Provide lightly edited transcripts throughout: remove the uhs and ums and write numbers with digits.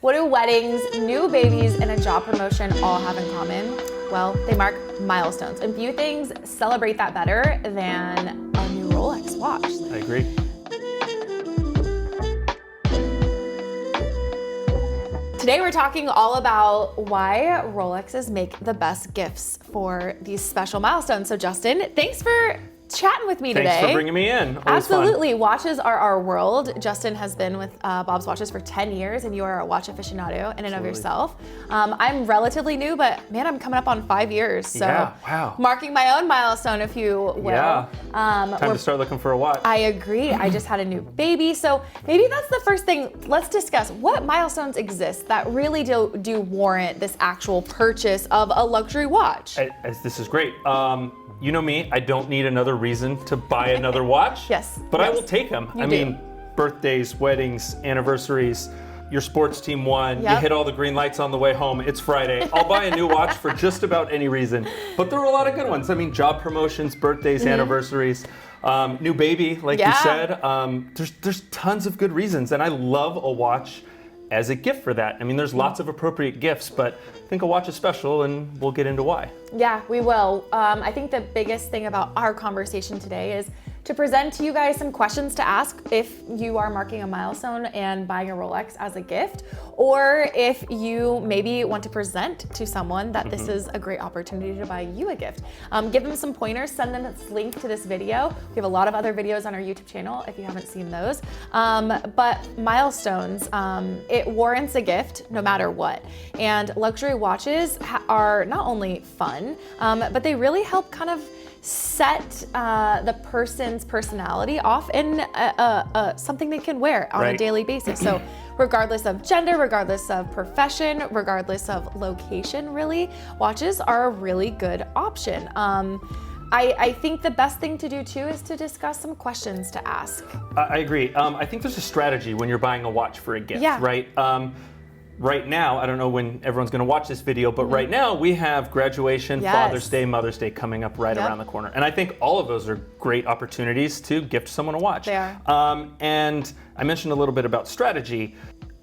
What do weddings, new babies, and a job promotion all have in common? Well, they mark milestones, and few things celebrate that better than a new Rolex watch. I agree. Today we're talking all about why Rolexes make the best gifts for these special milestones. So Justin, thanks for chatting with me today. Thanks for bringing me in. Always Absolutely. fun. Watches are our world. Justin has been with Bob's Watches for 10 years, and you are a watch aficionado in and of yourself. I'm relatively new, but man, I'm coming up on 5 years. So yeah, wow. Marking my own milestone, if you will. Yeah. Time to start looking for a watch. I agree. I just had a new baby. So maybe that's the first thing. Let's discuss what milestones exist that really do warrant this actual purchase of a luxury watch. This is great. You know me, I don't need another reason to buy another watch. Yes. But I will take them. You I do. mean, birthdays, weddings, anniversaries, your sports team won, Yep. you hit all the green lights on the way home, it's Friday. I'll buy a new watch for just about any reason. But there are a lot of good ones. I mean, job promotions, birthdays, anniversaries, new baby, like you said. There's tons of good reasons, and I love a watch as a gift for that. I mean, there's lots of appropriate gifts, but I think a watch is special, and we'll get into why. Yeah, we will. I think the biggest thing about our conversation today is to present to you guys some questions to ask if you are marking a milestone and buying a Rolex as a gift, or if you maybe want to present to someone that this is a great opportunity to buy you a gift. Give them some pointers, send them a link to this video. We have a lot of other videos on our YouTube channel if you haven't seen those. But milestones, it warrants a gift no matter what. And luxury watches are not only fun, but they really help kind of set the person's personality off in something they can wear on a daily basis. So regardless of gender, regardless of profession, regardless of location, really, watches are a really good option. I think the best thing to do too is to discuss some questions to ask. I agree. I think there's a strategy when you're buying a watch for a gift, right? Right now, I don't know when everyone's going to watch this video, but right now we have graduation, Father's Day, Mother's Day coming up right around the corner. And I think all of those are great opportunities to gift someone a watch. They are. And I mentioned a little bit about strategy.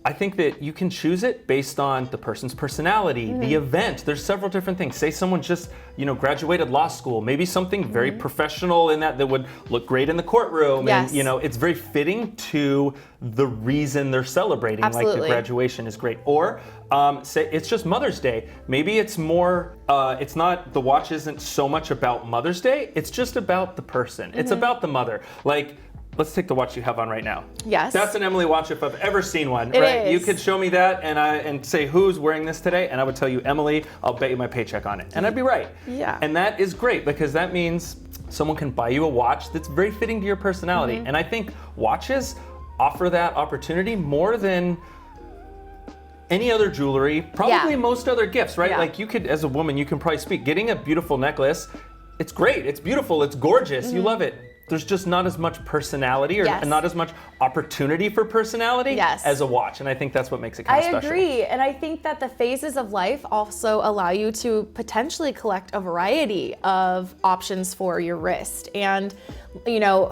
I think that you can choose it based on the person's personality, the event. There's several different things. Say someone just, graduated law school, maybe something very professional in that would look great in the courtroom. Yes. And, it's very fitting to the reason they're celebrating, like the graduation is great. Or say it's just Mother's Day. Maybe it's more, the watch isn't so much about Mother's Day, it's just about the person. It's about the mother. Let's take the watch you have on right now. Yes. That's an Emily watch if I've ever seen one, It right? is. You could show me that and say who's wearing this today, and I would tell you, Emily, I'll bet you my paycheck on it. And I'd be right. Yeah. And that is great because that means someone can buy you a watch that's very fitting to your personality. And I think watches offer that opportunity more than any other jewelry, probably most other gifts, right? Yeah. Like you could, as a woman, you can probably speak. Getting a beautiful necklace, it's great, it's beautiful, it's gorgeous, you love it. There's just not as much personality or not as much opportunity for personality as a watch. And I think that's what makes it kind of special. I agree. And I think that the phases of life also allow you to potentially collect a variety of options for your wrist. And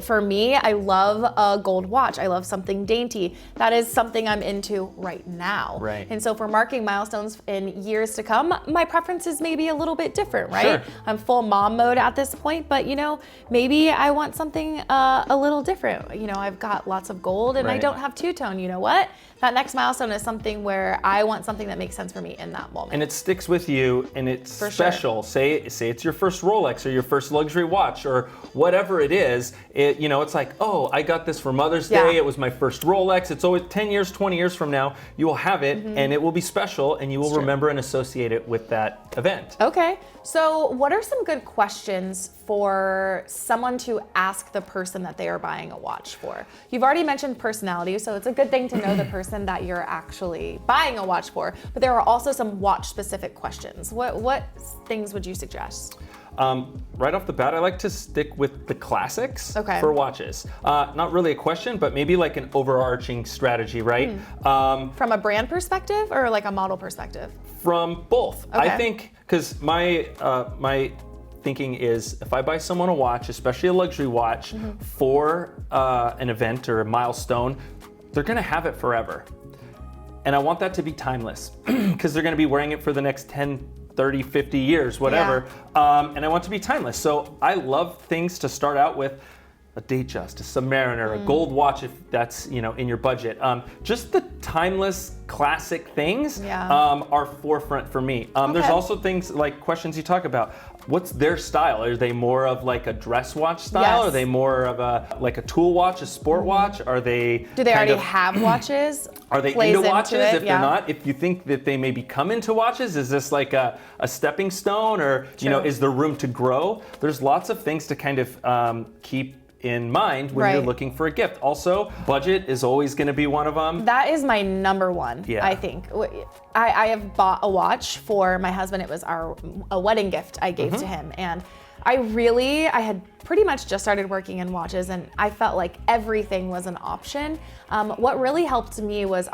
for me, I love a gold watch. I love something dainty. That is something I'm into right now. Right. And so for marking milestones in years to come, my preferences may be a little bit different, right? Sure. I'm full mom mode at this point, but maybe I want something a little different. I've got lots of gold and I don't have two-tone. You know what? That next milestone is something where I want something that makes sense for me in that moment. And it sticks with you and it's special. Say it's your first Rolex or your first luxury watch or whatever it is. It's like, oh, I got this for Mother's Day. It was my first Rolex. It's always 10 years, 20 years from now, you will have it and it will be special and you will remember and associate it with that event. Okay. So what are some good questions for someone to ask the person that they are buying a watch for? You've already mentioned personality, so it's a good thing to know the person that you're actually buying a watch for, but there are also some watch-specific questions. What things would you suggest? Right off the bat, I like to stick with the classics for watches. Not really a question, but maybe like an overarching strategy, right? From a brand perspective or like a model perspective? From both. I think, because my thinking is if I buy someone a watch, especially a luxury watch, for an event or a milestone, they're gonna have it forever. And I want that to be timeless because they're going to be wearing it for the next 10, 30, 50 years, whatever. And I want it to be timeless. So I love things to start out with a Datejust, a Submariner, a gold watch if that's in your budget. Just the timeless classic things are forefront for me. There's also things like questions you talk about. What's their style? Are they more of like a dress watch style? Are they more of a tool watch, a sport watch? Are they Do they already have watches? Are they into watches? If they're not, if you think that they maybe come into watches, is this like a stepping stone, or is there room to grow? There's lots of things to kind of keep in mind when you're looking for a gift. Also, budget is always going to be one of them. That is my number one, I think. I have bought a watch for my husband. It was a wedding gift I gave to him. And I had pretty much just started working in watches, and I felt like everything was an option. What really helped me was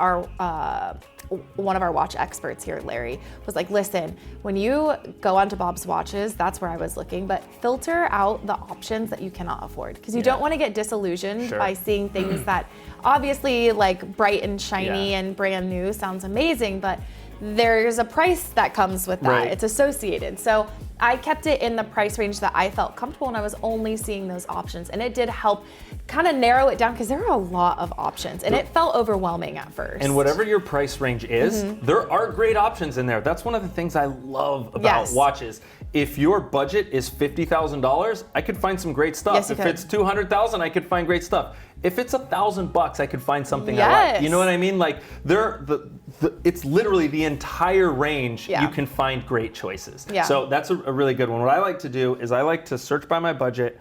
one of our watch experts here, Larry, was like, listen, when you go onto Bob's Watches, that's where I was looking, but filter out the options that you cannot afford, because you don't want to get disillusioned by seeing things that obviously like bright and shiny and brand new sounds amazing, but there's a price that comes with that. It's associated. So I kept it in the price range that I felt comfortable, and I was only seeing those options. And it did help kind of narrow it down, because there are a lot of options and it felt overwhelming at first. And whatever your price range is, there are great options in there. That's one of the things I love about watches. If your budget is $50,000, I could find some great stuff. If it's $200,000, I could find great stuff. If it's $1,000, I could find something I like. You know what I mean? Like it's literally the entire range. You can find great choices. So that's a really good one. What I like to do is I like to search by my budget,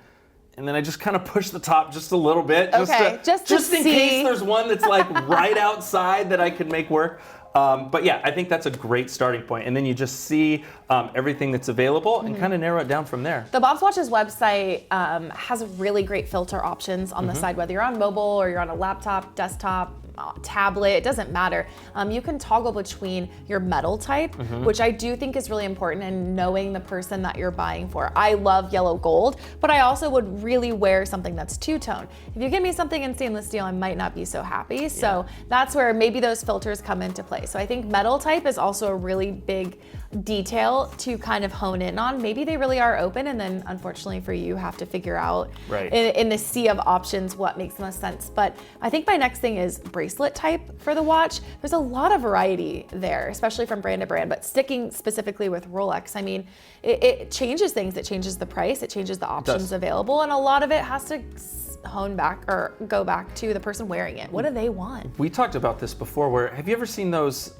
and then I just kind of push the top just a little bit, just in case there's one that's like right outside that I could make work. But yeah, I think that's a great starting point. And then you just see everything that's available and kind of narrow it down from there. The Bob's Watches website has really great filter options on the side, whether you're on mobile or you're on a laptop, desktop, tablet, it doesn't matter. You can toggle between your metal type, which I do think is really important in knowing the person that you're buying for. I love yellow gold, but I also would really wear something that's two-tone. If you give me something in stainless steel, I might not be so happy. So that's where maybe those filters come into play. So I think metal type is also a really big detail to kind of hone in on. Maybe they really are open, and then unfortunately for you have to figure out in the sea of options what makes the most sense. But I think my next thing is bracelet type for the watch. There's a lot of variety there, especially from brand to brand, but sticking specifically with Rolex, I mean, it changes things. It changes the price, it changes the options available, and a lot of it has to hone back or go back to the person wearing it. What do they want? We talked about this before. Have you ever seen those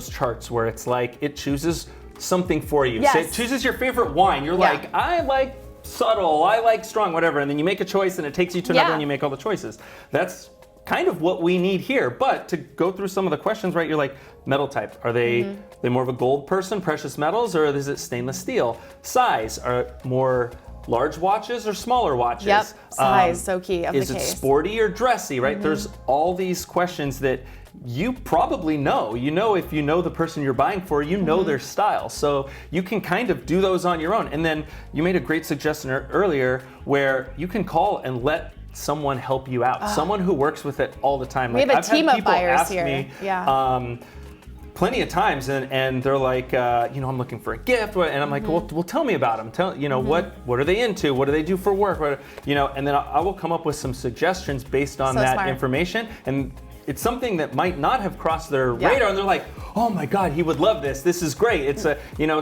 charts where it's like it chooses something for you? So it chooses your favorite wine. You're like, I like subtle, I like strong, whatever, and then you make a choice and it takes you to another and you make all the choices. That's kind of what we need here. But to go through some of the questions, right? You're like, metal type. Are they more of a gold person, precious metals, or is it stainless steel? Size, are more large watches or smaller watches? Yep, size, so key of the case. Is it sporty or dressy, right? There's all these questions that you probably know. You know, if you know the person you're buying for, you know their style. So you can kind of do those on your own. And then you made a great suggestion earlier where you can call and let someone help you out. Someone who works with it all the time. We have a team of buyers here. Me, plenty of times, and they're like, I'm looking for a gift, and I'm like, well, tell me about them. What are they into? What do they do for work? And then I will come up with some suggestions based on that information. And it's something that might not have crossed their radar, and they're like, oh my God, he would love this. This is great. It's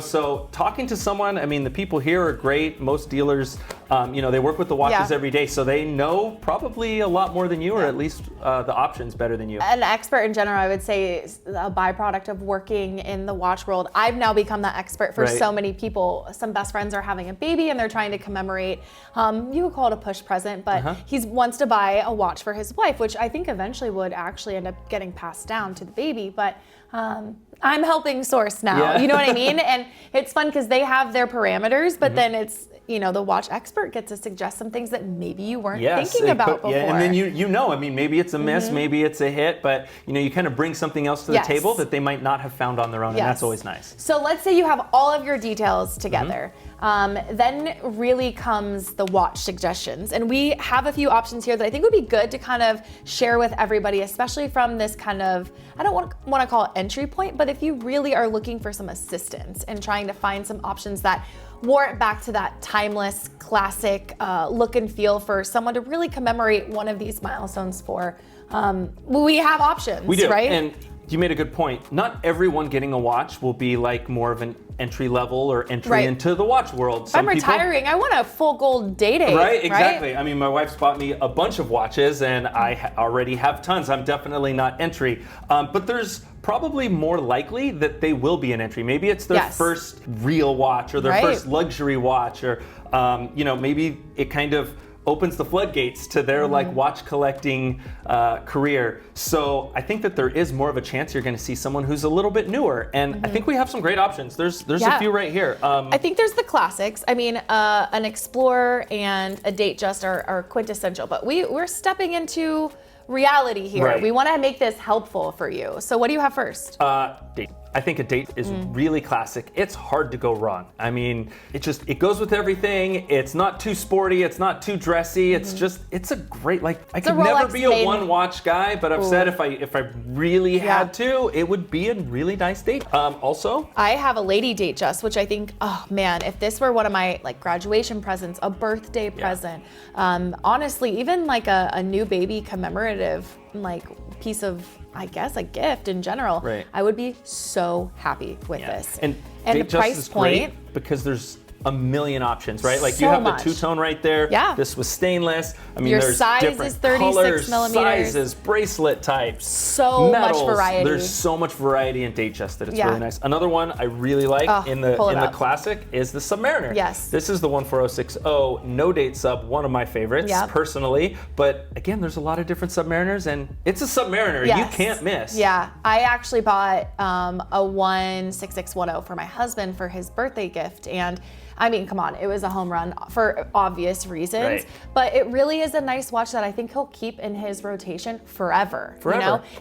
so talking to someone, I mean, the people here are great. Most dealers, they work with the watches every day, so they know probably a lot more than you, or at least the options better than you. An expert in general, I would say, is a byproduct of working in the watch world. I've now become that expert for so many people. Some best friends are having a baby and they're trying to commemorate. You would call it a push present, but he wants to buy a watch for his wife, which I think eventually would actually end up getting passed down to the baby. But I'm helping source now. You know what I mean? And it's fun because they have their parameters, but then the watch expert gets to suggest some things that maybe you weren't thinking about before. Yeah, and then I mean, maybe it's a miss, maybe it's a hit, but you kind of bring something else to the table that they might not have found on their own, and that's always nice. So let's say you have all of your details together. Then really comes the watch suggestions. And we have a few options here that I think would be good to kind of share with everybody, especially from this kind of, I don't want to call it entry point, but if you really are looking for some assistance and trying to find some options that warrant back to that timeless, classic look and feel for someone to really commemorate one of these milestones for, we have options, we do. Right? And you made a good point. Not everyone getting a watch will be like more of an entry level or entry into the watch world. If I'm retiring, I want a full gold day date. Right, exactly. I mean, my wife's bought me a bunch of watches and I already have tons. I'm definitely not entry. But there's probably more likely that they will be an entry. Maybe it's their first real watch or their first luxury watch, or maybe it kind of opens the floodgates to their like watch collecting career. So I think that there is more of a chance you're going to see someone who's a little bit newer, and I think we have some great options. There's a few right here. I think there's the classics. I mean, an Explorer and a Datejust are quintessential, but we're stepping into reality here. Right. We want to make this helpful for you. So what do you have first? Date. I think a date is really classic. It's hard to go wrong. I mean, it goes with everything. It's not too sporty. It's not too dressy. It's a great, I could never be a one watch guy, but I've said if I really had to, it would be a really nice date. Also, I have a lady Datejust, which I think, oh man, if this were one of my graduation presents, a birthday present, honestly, even a new baby commemorative piece of, I guess, a gift in general, I would be so happy with this. And the price point, because there's a million options, right? Like so you have much. the two-tone right there. Yeah. This was stainless. I mean, Your there's size different is 36 colors, millimeters. sizes, bracelet types, so metals. much variety. There's so much variety in Datejust that it's really nice. Another one I really like in the classic is the Submariner. Yes. This is the 14060 no date sub, one of my favorites personally. But again, there's a lot of different Submariners, and it's a Submariner. You can't miss. Yeah, I actually bought a 16610 for my husband for his birthday gift, and I mean, come on, it was a home run for obvious reasons, but it really is a nice watch that I think he'll keep in his rotation forever.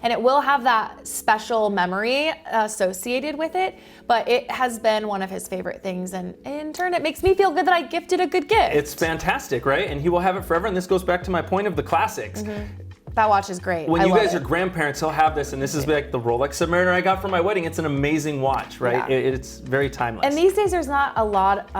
And it will have that special memory associated with it, but it has been one of his favorite things, and in turn, it makes me feel good that I gifted a good gift. It's fantastic, right? And he will have it forever, and this goes back to my point of the classics. That watch is great. When you guys are grandparents, he'll have this, and this is like the Rolex Submariner I got for my wedding. It's an amazing watch, right? Yeah. It's very timeless. And these days, there's not a lot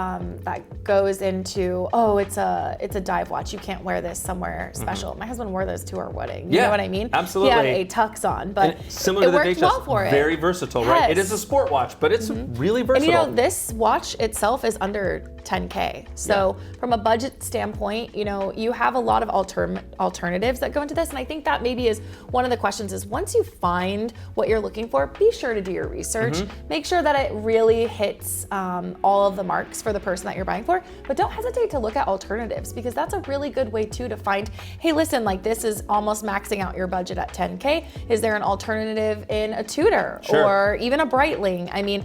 that goes into, it's a dive watch. You can't wear this somewhere special. My husband wore those to our wedding. You know what I mean? Absolutely. He had a tux on, but similar to the worked well for it. Very versatile, right? It is a sport watch, but it's really versatile. And this watch itself is under $10K. So from a budget standpoint, you have a lot of alternatives that go into this, and I think that maybe is one of the questions is once you find what you're looking for, be sure to do your research. Make sure that it really hits all of the marks for the person that you're buying for, but don't hesitate to look at alternatives, because that's a really good way too to find, hey, listen, this is almost maxing out your budget at $10K. Is there an alternative in a Tudor or even a Breitling? I mean,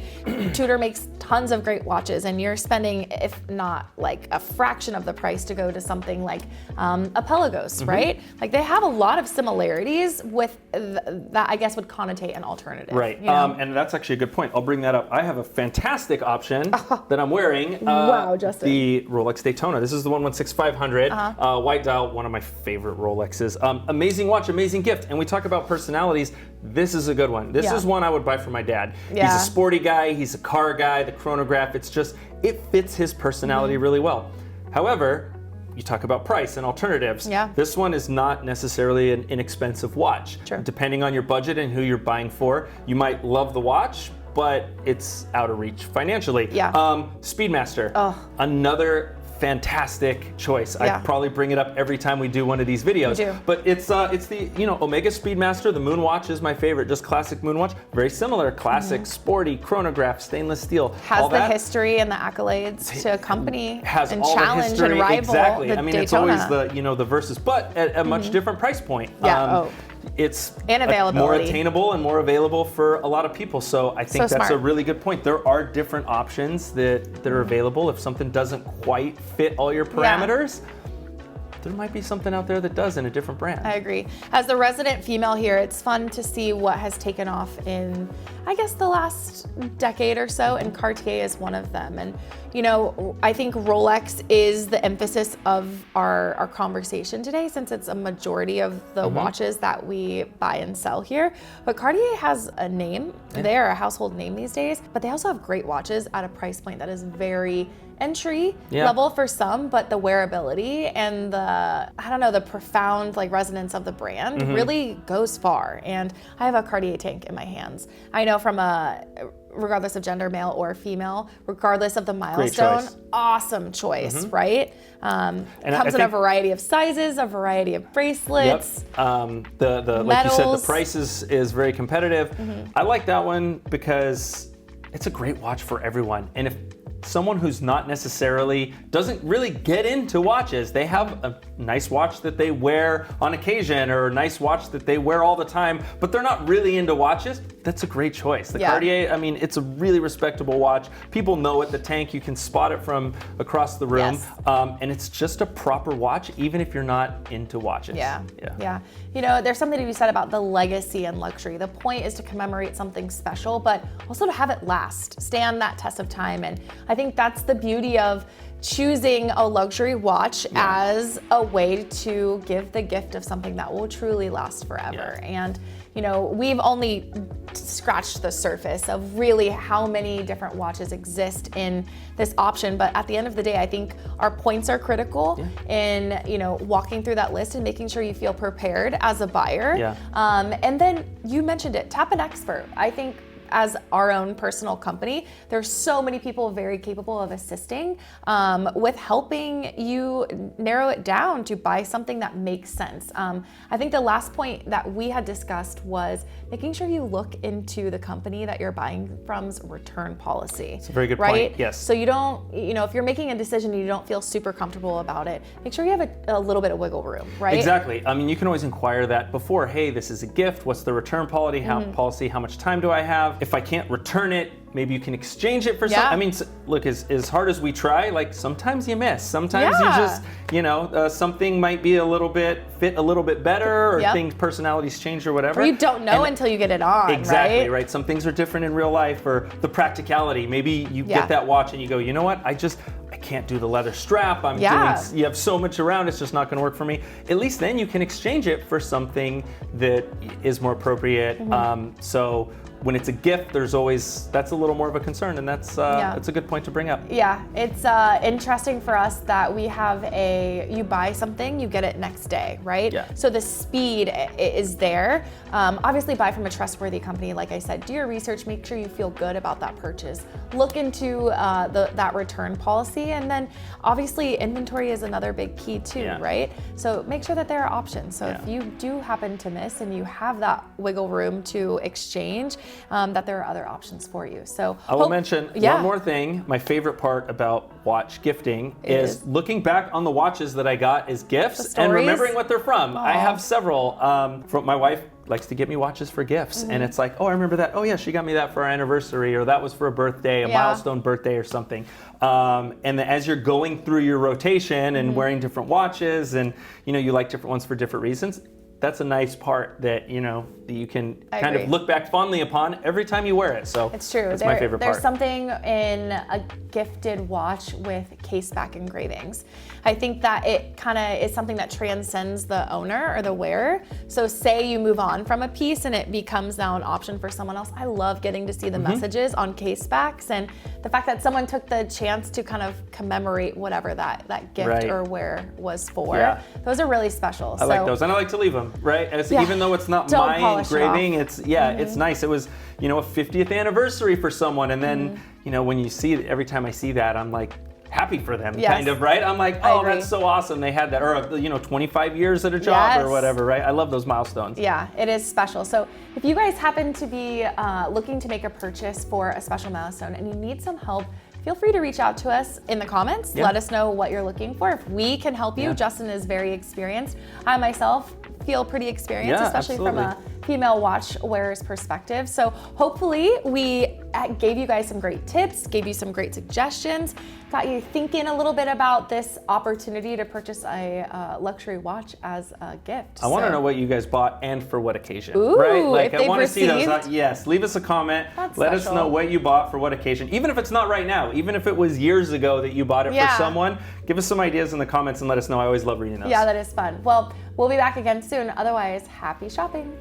Tudor makes tons of great watches, and you're spending, if not a fraction of the price, to go to something like a Pelagos, right? They have a lot of similarities with that, I guess, would connotate an alternative. Right, and that's actually a good point. I'll bring that up. I have a fantastic option that I'm wearing. Wow, Justin. The Rolex Daytona. This is the 116-500, white dial, one of my favorite Rolexes. Amazing watch, amazing gift. And we talk about personalities. This is a good one. This is one I would buy for my dad. He's a sporty guy, he's a car guy, the chronograph, it fits his personality really well. However, you talk about price and alternatives. This one is not necessarily an inexpensive watch. Depending on your budget and who you're buying for, you might love the watch, but it's out of reach financially. Speedmaster, another fantastic choice. I probably bring it up every time we do one of these videos. But it's the Omega Speedmaster. The Moonwatch is my favorite. Just classic Moonwatch. Very similar. Classic, sporty, chronograph, stainless steel. Has the history and the accolades to accompany has and all challenge the history, and rival exactly. the I mean, Daytona. it's always the the versus, but at a much different price point. it's and more attainable and more available for a lot of people. So I think that's a really good point. There are different options that are available. If something doesn't quite fit all your parameters, there might be something out there that does in a different brand. I agree. As the resident female here, it's fun to see what has taken off in, I guess, the last decade or so, and Cartier is one of them. And, you know, I think Rolex is the emphasis of our conversation today, since it's a majority of the watches that we buy and sell here. But Cartier has a name. They are a household name these days, but they also have great watches at a price point that is very entry level for some, but the wearability and the, I don't know, the profound like resonance of the brand really goes far. And I have a Cartier tank in my hands. I know from regardless of gender, male or female, regardless of the milestone, awesome choice, right? Comes in a variety of sizes, a variety of bracelets. Like you said, the price is very competitive. I like that one because it's a great watch for everyone. And if someone who's not necessarily, doesn't really get into watches, they have a nice watch that they wear on occasion or a nice watch that they wear all the time, but they're not really into watches, that's a great choice. The Cartier, I mean, it's a really respectable watch. People know it, the tank, you can spot it from across the room. And it's just a proper watch, even if you're not into watches. Yeah. You know, there's something to be said about the legacy and luxury. The point is to commemorate something special, but also to have it last, stand that test of time. And I think that's the beauty of choosing a luxury watch as a way to give the gift of something that will truly last forever. And, you know, we've only scratched the surface of really how many different watches exist in this option. But at the end of the day, I think our points are critical in, you know, walking through that list and making sure you feel prepared as a buyer. And then you mentioned it, tap an expert. I think as our own personal company, there's so many people very capable of assisting with helping you narrow it down to buy something that makes sense. I think the last point that we had discussed was making sure you look into the company that you're buying from's return policy. It's a very good point, yes. So you don't, you know, if you're making a decision and you don't feel super comfortable about it, make sure you have a little bit of wiggle room, right? Exactly. I mean, you can always inquire that before. Hey, this is a gift. What's the return policy? How much time do I have? If I can't return it, maybe you can exchange it for something. I mean, look, as hard as we try, like sometimes you miss. Sometimes you just, you know, something might be fit a little bit better, or things, personalities change or whatever. Or you don't know until you get it on, exactly, right? Some things are different in real life, or the practicality. Maybe you get that watch and you go, you know what, I can't do the leather strap. You have so much around, it's just not gonna work for me. At least then you can exchange it for something that is more appropriate. So when it's a gift, that's a little more of a concern, and that's a good point to bring up. Yeah, it's interesting for us that we have you buy something, you get it next day, right? So the speed is there. Obviously buy from a trustworthy company, like I said, do your research, make sure you feel good about that purchase. Look into that return policy, and then obviously inventory is another big key too, right? So make sure that there are options. So if you do happen to miss and you have that wiggle room to exchange, that there are other options for you. So I will mention one more thing. My favorite part about watch gifting is looking back on the watches that I got as gifts and remembering what they're from. I have several. From my wife likes to get me watches for gifts, and it's like, oh, I remember that. Oh yeah, she got me that for our anniversary, or that was for a birthday, a milestone birthday or something. And then as you're going through your rotation and wearing different watches, and you know, you like different ones for different reasons, that's a nice part that, you know, that you can kind of look back fondly upon every time you wear it. So it's true. That's my favorite part. There's something in a gifted watch with case back engravings. I think that it kind of is something that transcends the owner or the wearer. So say you move on from a piece and it becomes now an option for someone else. I love getting to see the messages on case backs, and the fact that someone took the chance to kind of commemorate whatever that gift or wear was for. Those are really special. I like those, and I like to leave them, right? Even though it's not my engraving, it's it's nice. It was, you know, a 50th anniversary for someone, and then you know, when you see it, every time I see that, I'm like happy for them, kind of, right? I'm like, oh, that's so awesome they had that, or you know, 25 years at a job or whatever, right? I love those milestones. Yeah, it is special. So if you guys happen to be looking to make a purchase for a special milestone and you need some help, feel free to reach out to us in the comments. Let us know what you're looking for. If we can help you, Justin is very experienced. I myself feel pretty experienced, Yeah, especially absolutely. from a female watch wearer's perspective. So hopefully we gave you guys some great tips, gave you some great suggestions, got you thinking a little bit about this opportunity to purchase a luxury watch as a gift. I want to know what you guys bought and for what occasion. Ooh, right? Like, if I they've want to see those. received. Yes, leave us a comment. That's Let us special. know what you bought for what occasion. Even if it's not right now, even if it was years ago that you bought it for someone, give us some ideas in the comments and let us know. I always love reading those. Yeah, that is fun. Well, we'll be back again soon. Otherwise, happy shopping.